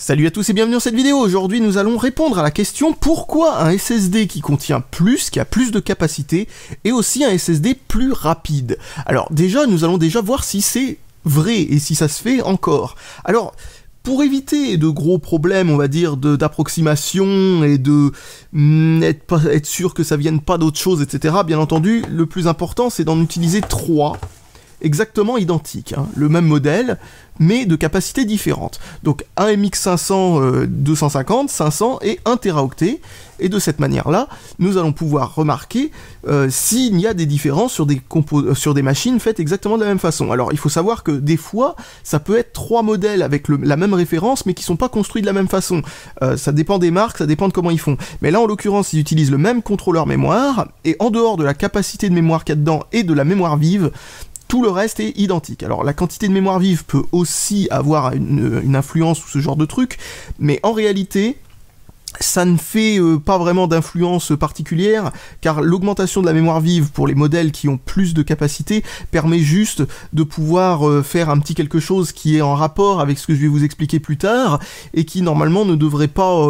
Salut à tous et bienvenue dans cette vidéo. Aujourd'hui nous allons répondre à la question pourquoi un SSD qui contient plus, qui a plus de capacité, est aussi un SSD plus rapide. Alors déjà nous allons voir si c'est vrai et si ça se fait encore. Alors pour éviter de gros problèmes, on va dire, d'approximation et de être sûr que ça vienne pas d'autre chose, etc. Bien entendu, le plus important c'est d'en utiliser 3 exactement identiques, hein, le même modèle, mais de capacités différentes. Donc un MX500 250, 500 et 1 Teraoctet, et de cette manière-là, nous allons pouvoir remarquer s'il y a des différences sur des machines faites exactement de la même façon. Alors il faut savoir que des fois, ça peut être 3 modèles avec la même référence, mais qui sont pas construits de la même façon. Ça dépend des marques, ça dépend de comment ils font. Mais là, en l'occurrence, ils utilisent le même contrôleur mémoire, et en dehors de la capacité de mémoire qu'il y a dedans et de la mémoire vive, tout le reste est identique. Alors la quantité de mémoire vive peut aussi avoir une influence ou ce genre de truc, mais en réalité, ça ne fait pas vraiment d'influence particulière, car l'augmentation de la mémoire vive pour les modèles qui ont plus de capacité permet juste de pouvoir faire un petit quelque chose qui est en rapport avec ce que je vais vous expliquer plus tard, et qui normalement ne devrait pas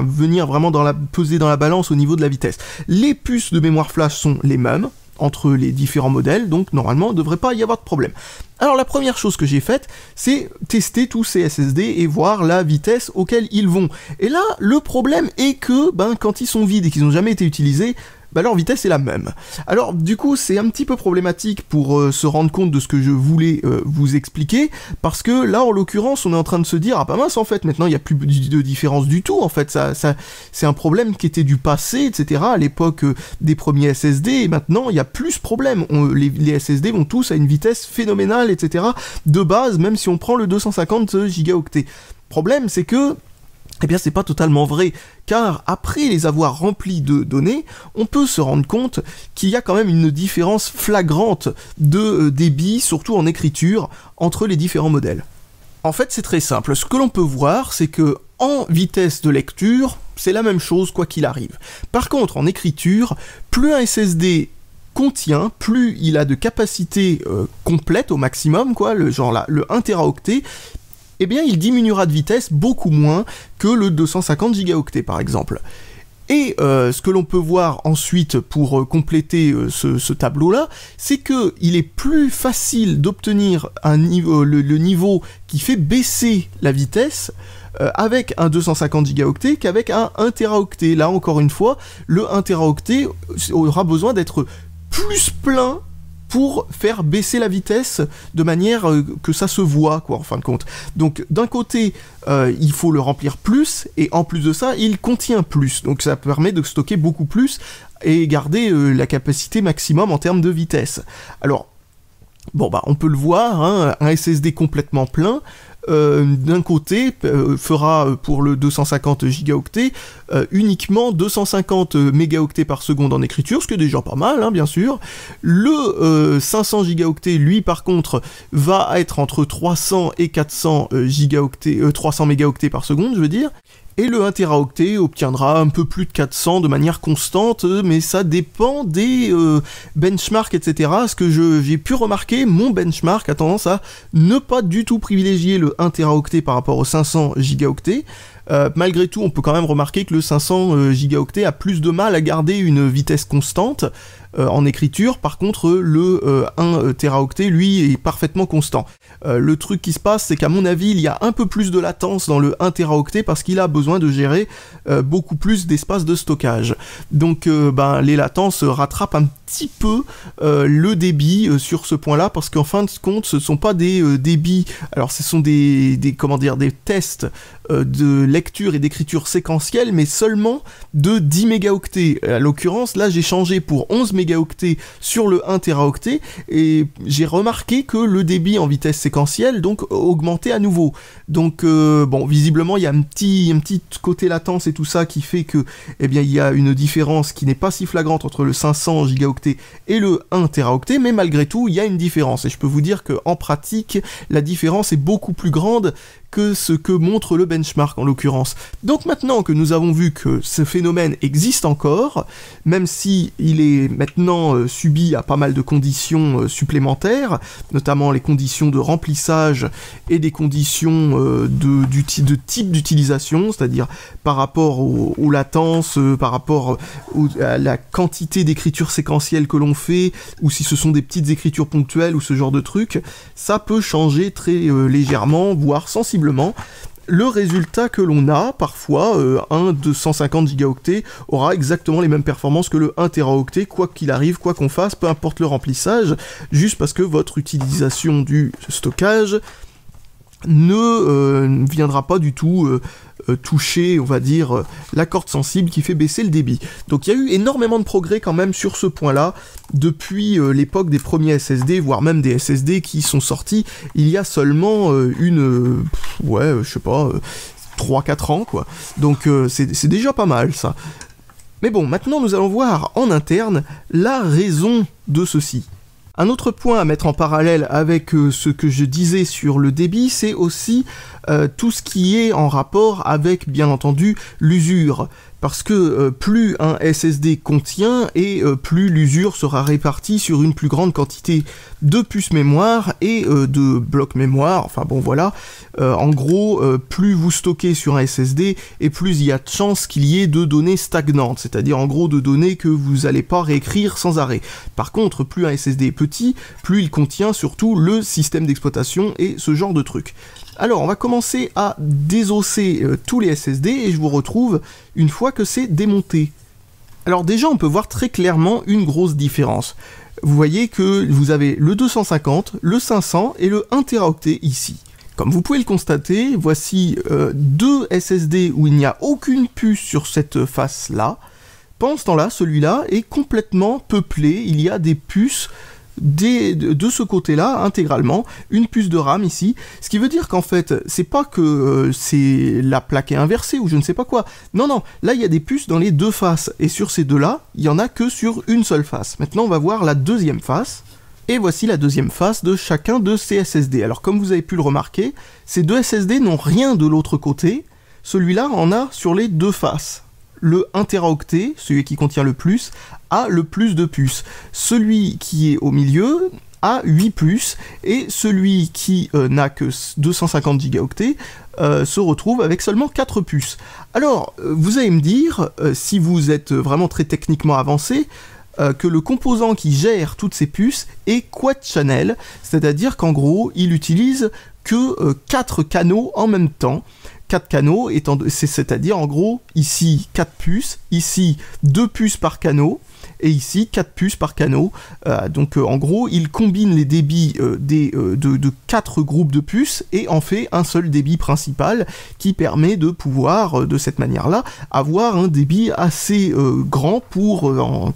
venir vraiment peser dans la balance au niveau de la vitesse. Les puces de mémoire flash sont les mêmes entre les différents modèles, donc normalement il ne devrait pas y avoir de problème. Alors la première chose que j'ai faite, c'est tester tous ces SSD et voir la vitesse auquel ils vont. Et là, le problème est que, quand ils sont vides et qu'ils n'ont jamais été utilisés, leur vitesse est la même. Alors du coup c'est un petit peu problématique pour se rendre compte de ce que je voulais vous expliquer, parce que là en l'occurrence on est en train de se dire, ah bah mince en fait maintenant il n'y a plus de différence du tout, en fait ça c'est un problème qui était du passé, etc. à l'époque des premiers SSD, et maintenant il n'y a plus ce problème, les SSD vont tous à une vitesse phénoménale, etc. de base, même si on prend le 250 Go. Problème c'est que c'est pas totalement vrai, car après les avoir remplis de données, on peut se rendre compte qu'il y a quand même une différence flagrante de débit, surtout en écriture, entre les différents modèles. En fait, c'est très simple. Ce que l'on peut voir, c'est que en vitesse de lecture, c'est la même chose quoi qu'il arrive. Par contre, en écriture, plus un SSD contient, plus il a de capacité complète au maximum, quoi, le 1 Teraoctet, il diminuera de vitesse beaucoup moins que le 250 Go par exemple. Et ce que l'on peut voir ensuite pour compléter ce tableau-là, c'est qu'il est plus facile d'obtenir le niveau qui fait baisser la vitesse avec un 250 Go qu'avec un 1 Teraoctet. Là encore une fois, le 1 Teraoctet aura besoin d'être plus plein pour faire baisser la vitesse de manière que ça se voit, quoi, en fin de compte. Donc d'un côté, il faut le remplir plus, et en plus de ça, il contient plus. Donc ça permet de stocker beaucoup plus et garder la capacité maximum en termes de vitesse. Alors, on peut le voir, hein, un SSD complètement plein, d'un côté, fera pour le 250 Go uniquement 250 mégaoctets par seconde en écriture, ce qui est déjà pas mal, hein, bien sûr. Le 500 Go, lui, par contre, va être entre 300 et 400 300 mégaoctets par seconde, je veux dire. Et le 1 Teraoctet obtiendra un peu plus de 400 de manière constante, mais ça dépend des benchmarks, etc. Ce que j'ai pu remarquer, mon benchmark a tendance à ne pas du tout privilégier le 1 Teraoctet par rapport au 500 Go. Malgré tout, on peut quand même remarquer que le 500 Go a plus de mal à garder une vitesse constante en écriture. Par contre, le 1 Teraoctet, lui, est parfaitement constant. Le truc qui se passe, c'est qu'à mon avis, il y a un peu plus de latence dans le 1 Teraoctet parce qu'il a besoin de gérer beaucoup plus d'espace de stockage. Donc, les latences rattrapent un petit peu le débit sur ce point-là, parce qu'en fin de compte, ce ne sont pas des débits. Alors, ce sont des tests de lecture et d'écriture séquentielle, mais seulement de 10 mégaoctets. À l'occurrence, là, j'ai changé pour 11 mégaoctets sur le 1 Teraoctet, et j'ai remarqué que le débit en vitesse séquentielle, donc, augmentait à nouveau. Donc, visiblement, il y a un petit côté latence et tout ça qui fait que, il y a une différence qui n'est pas si flagrante entre le 500 Go et le 1 Teraoctet, mais malgré tout, il y a une différence. Et je peux vous dire qu'en pratique, la différence est beaucoup plus grande que ce que montre le benchmark en l'occurrence. Donc maintenant que nous avons vu que ce phénomène existe encore, même si il est maintenant subi à pas mal de conditions supplémentaires, notamment les conditions de remplissage et des conditions de type d'utilisation, c'est-à-dire par rapport aux latences, par rapport à la quantité d'écriture séquentielle que l'on fait, ou si ce sont des petites écritures ponctuelles ou ce genre de trucs, ça peut changer très légèrement, voire sensiblement. Le résultat que l'on a, parfois, un 250 gigaoctets aura exactement les mêmes performances que le 1 teraoctet, quoi qu'il arrive, quoi qu'on fasse, peu importe le remplissage, juste parce que votre utilisation du stockage ne viendra pas du tout toucher, on va dire, la corde sensible qui fait baisser le débit. Donc il y a eu énormément de progrès quand même sur ce point-là, depuis l'époque des premiers SSD, voire même des SSD qui sont sortis il y a seulement 3-4 ans, quoi. Donc c'est déjà pas mal, ça. Mais bon, maintenant nous allons voir en interne la raison de ceci. Un autre point à mettre en parallèle avec ce que je disais sur le débit, c'est aussi tout ce qui est en rapport avec, bien entendu, l'usure. Parce que plus un SSD contient, et plus l'usure sera répartie sur une plus grande quantité de puces mémoire et de blocs mémoire, enfin bon voilà. En gros, plus vous stockez sur un SSD, et plus il y a de chances qu'il y ait de données stagnantes, c'est-à-dire en gros de données que vous n'allez pas réécrire sans arrêt. Par contre, plus un SSD est petit, plus il contient surtout le système d'exploitation et ce genre de trucs. Alors, on va commencer à désosser tous les SSD et je vous retrouve une fois que c'est démonté. Alors déjà, on peut voir très clairement une grosse différence. Vous voyez que vous avez le 250, le 500 et le 1 teraoctet ici. Comme vous pouvez le constater, voici deux SSD où il n'y a aucune puce sur cette face-là. Pendant ce temps-là, celui-là est complètement peuplé, il y a des puces de ce côté-là, intégralement, une puce de RAM ici, ce qui veut dire qu'en fait, c'est pas que c'est la plaque est inversée ou je ne sais pas quoi, non, non, là il y a des puces dans les deux faces, et sur ces deux-là, il y en a que sur une seule face. Maintenant on va voir la deuxième face, et voici la deuxième face de chacun de ces SSD. Alors comme vous avez pu le remarquer, ces deux SSD n'ont rien de l'autre côté, celui-là en a sur les deux faces. Le 1 teraoctet, celui qui contient le plus, a le plus de puces. Celui qui est au milieu a 8 puces, et celui qui n'a que 250 gigaoctets se retrouve avec seulement 4 puces. Alors, vous allez me dire, si vous êtes vraiment très techniquement avancé, que le composant qui gère toutes ces puces est quad channel, c'est-à-dire qu'en gros, il utilise que 4 canaux en même temps. 4 canaux, c'est-à-dire en gros, ici 4 puces, ici 2 puces par canot, et ici 4 puces par canot. Donc en gros, il combine les débits de 4 groupes de puces et en fait un seul débit principal qui permet de pouvoir, de cette manière-là, avoir un débit assez grand pour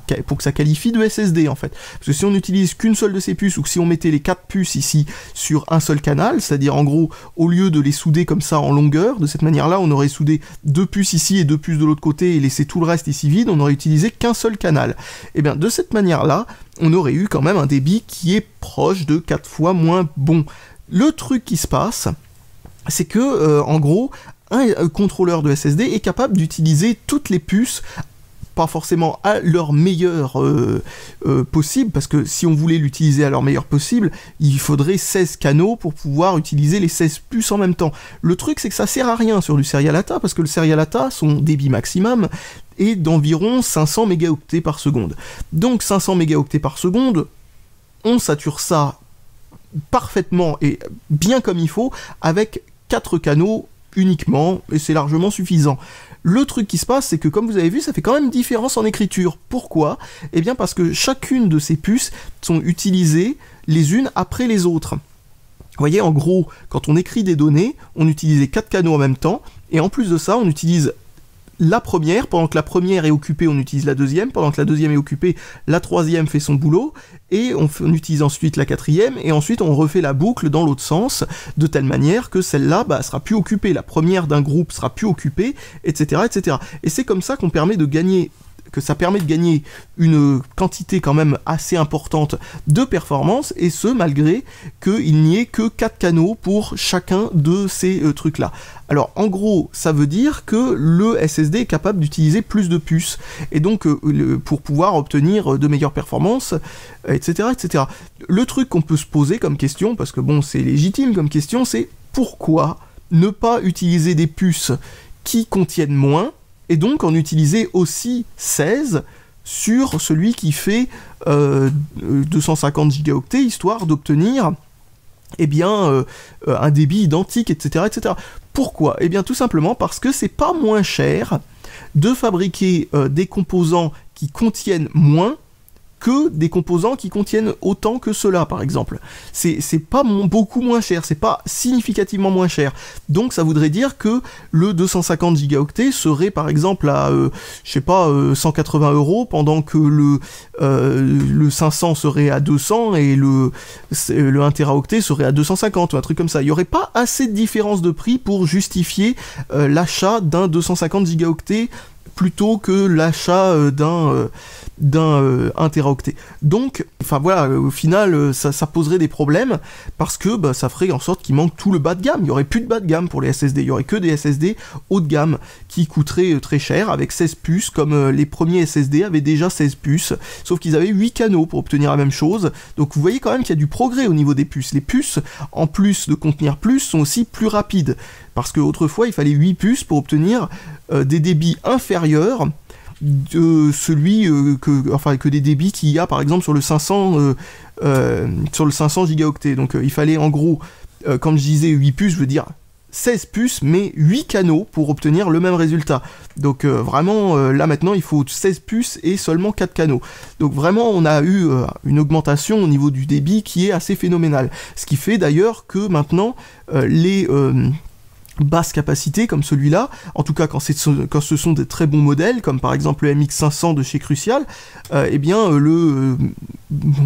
que ça qualifie de SSD en fait. Parce que si on n'utilise qu'une seule de ces puces, ou que si on mettait les 4 puces ici sur un seul canal, c'est-à-dire en gros, au lieu de les souder comme ça en longueur, de cette manière-là, on aurait soudé 2 puces ici et 2 puces de l'autre côté et laissé tout le reste ici vide, on aurait utilisé qu'un seul canal. Et bien de cette manière-là, on aurait eu quand même un débit qui est proche de 4 fois moins bon. Le truc qui se passe, c'est que, en gros, un contrôleur de SSD est capable d'utiliser toutes les puces, pas forcément à leur meilleur possible, parce que si on voulait l'utiliser à leur meilleur possible, il faudrait 16 canaux pour pouvoir utiliser les 16 puces en même temps. Le truc, c'est que ça sert à rien sur du serial ATA, parce que le serial ATA, son débit maximum est d'environ 500 mégaoctets par seconde. Donc 500 mégaoctets par seconde, on sature ça parfaitement et bien comme il faut, avec 4 canaux uniquement, et c'est largement suffisant. Le truc qui se passe, c'est que comme vous avez vu, ça fait quand même différence en écriture. Pourquoi ? Eh bien parce que chacune de ces puces sont utilisées les unes après les autres. Vous voyez, en gros, quand on écrit des données, on utilise les 4 canaux en même temps, et en plus de ça, on utilise la première, pendant que la première est occupée, on utilise la deuxième, pendant que la deuxième est occupée, la troisième fait son boulot, et on utilise ensuite la quatrième, et ensuite on refait la boucle dans l'autre sens, de telle manière que celle-là sera plus occupée, la première d'un groupe sera plus occupée, etc., etc. Et c'est comme ça qu'on permet de gagner que ça permet de gagner une quantité quand même assez importante de performance, et ce malgré qu'il n'y ait que 4 canaux pour chacun de ces trucs-là. Alors en gros, ça veut dire que le SSD est capable d'utiliser plus de puces, et donc pour pouvoir obtenir de meilleures performances, etc., etc. Le truc qu'on peut se poser comme question, parce que bon, c'est légitime comme question, c'est pourquoi ne pas utiliser des puces qui contiennent moins, et donc en utiliser aussi 16 sur celui qui fait 250 gigaoctets, histoire d'obtenir eh bien, un débit identique, etc., etc. Pourquoi ? Eh bien, tout simplement parce que c'est pas moins cher de fabriquer des composants qui contiennent moins que des composants qui contiennent autant que cela, par exemple. C'est pas beaucoup moins cher, c'est pas significativement moins cher. Donc ça voudrait dire que le 250 gigaoctets serait par exemple à, je sais pas, 180 €, pendant que le 500 serait à 200 et le 1 teraoctet serait à 250, ou un truc comme ça. Il n'y aurait pas assez de différence de prix pour justifier l'achat d'un 250 gigaoctets plutôt que l'achat d'un 1 teraoctet. Donc, enfin voilà, au final, ça poserait des problèmes, parce que bah, ça ferait en sorte qu'il manque tout le bas de gamme. Il n'y aurait plus de bas de gamme pour les SSD, il y aurait que des SSD haut de gamme, qui coûteraient très cher, avec 16 puces, comme les premiers SSD avaient déjà 16 puces, sauf qu'ils avaient 8 canaux pour obtenir la même chose. Donc vous voyez quand même qu'il y a du progrès au niveau des puces. Les puces, en plus de contenir plus, sont aussi plus rapides, parce qu'autrefois, il fallait 8 puces pour obtenir des débits inférieurs de celui que des débits qu'il y a par exemple sur le 500 gigaoctets. Donc il fallait en gros, comme je disais 8 puces, je veux dire 16 puces mais 8 canaux pour obtenir le même résultat. Donc vraiment là maintenant il faut 16 puces et seulement 4 canaux. Donc vraiment on a eu une augmentation au niveau du débit qui est assez phénoménale. Ce qui fait d'ailleurs que maintenant les basse capacité comme celui-là, en tout cas quand ce sont des très bons modèles, comme par exemple le MX500 de chez Crucial, eh bien on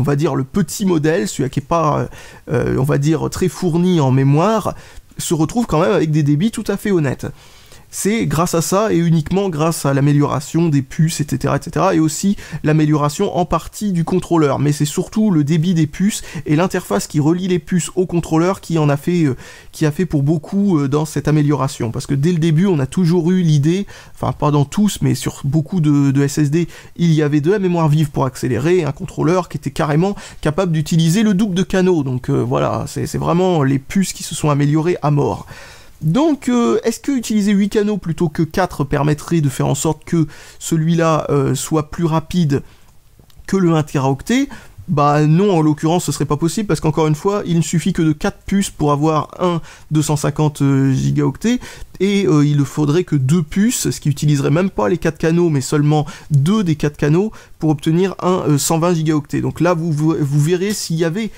va dire le petit modèle, celui qui n'est pas, on va dire, très fourni en mémoire, se retrouve quand même avec des débits tout à fait honnêtes. C'est grâce à ça, et uniquement grâce à l'amélioration des puces, etc., etc., et aussi l'amélioration en partie du contrôleur. Mais c'est surtout le débit des puces et l'interface qui relie les puces au contrôleur qui a fait pour beaucoup dans cette amélioration. Parce que dès le début, on a toujours eu l'idée, enfin pas dans tous, mais sur beaucoup de SSD, il y avait de la mémoire vive pour accélérer, un contrôleur qui était carrément capable d'utiliser le double de canaux. Donc voilà, c'est vraiment les puces qui se sont améliorées à mort. Donc, est-ce que utiliser 8 canaux plutôt que 4 permettrait de faire en sorte que celui-là soit plus rapide que le 1 teraoctet ? Bah non, en l'occurrence ce serait pas possible, parce qu'encore une fois, il ne suffit que de 4 puces pour avoir un 250 gigaoctets, et il ne faudrait que 2 puces, ce qui utiliserait même pas les 4 canaux, mais seulement 2 des 4 canaux, pour obtenir un 120 gigaoctets. Donc là, vous verrez, s'il y avait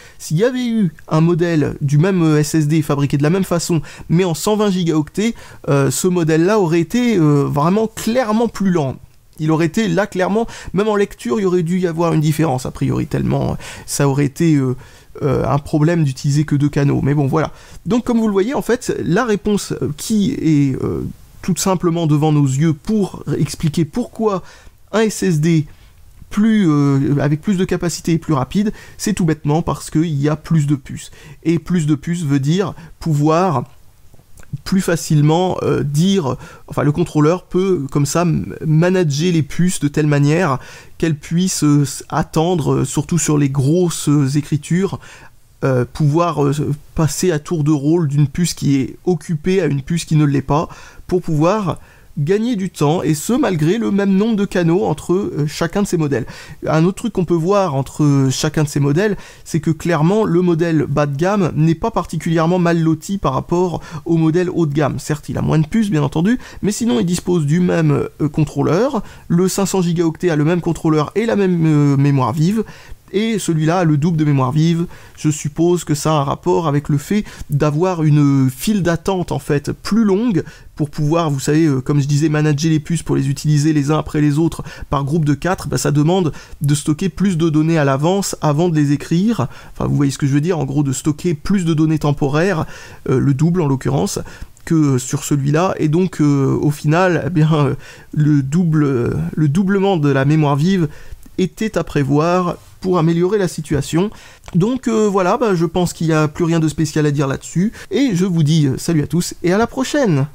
eu un modèle du même SSD fabriqué de la même façon, mais en 120 gigaoctets, ce modèle-là aurait été vraiment clairement plus lent. Il aurait été là clairement, même en lecture, il aurait dû y avoir une différence a priori, tellement ça aurait été un problème d'utiliser que 2 canaux. Mais bon, voilà. Donc comme vous le voyez, en fait, la réponse qui est tout simplement devant nos yeux pour expliquer pourquoi un SSD avec plus de capacité et plus rapide, c'est tout bêtement parce qu'il y a plus de puces. Et plus de puces veut dire pouvoir plus facilement enfin le contrôleur peut comme ça manager les puces de telle manière qu'elles puissent attendre, surtout sur les grosses écritures, pouvoir passer à tour de rôle d'une puce qui est occupée à une puce qui ne l'est pas, pour pouvoir gagner du temps, et ce malgré le même nombre de canaux entre chacun de ces modèles. Un autre truc qu'on peut voir entre chacun de ces modèles, c'est que clairement le modèle bas de gamme n'est pas particulièrement mal loti par rapport au modèle haut de gamme. Certes, il a moins de puces bien entendu, mais sinon il dispose du même contrôleur, le 500 gigaoctets a le même contrôleur et la même mémoire vive, et celui-là a le double de mémoire vive. Je suppose que ça a un rapport avec le fait d'avoir une file d'attente en fait plus longue pour pouvoir, vous savez, comme je disais, manager les puces pour les utiliser les uns après les autres par groupe de 4, bah, ça demande de stocker plus de données à l'avance avant de les écrire. Enfin, vous voyez ce que je veux dire, en gros de stocker plus de données temporaires, le double en l'occurrence. que sur celui-là, et donc au final, eh bien, le doublement de la mémoire vive était à prévoir pour améliorer la situation. Donc voilà, je pense qu'il n'y a plus rien de spécial à dire là-dessus, et je vous dis salut à tous et à la prochaine.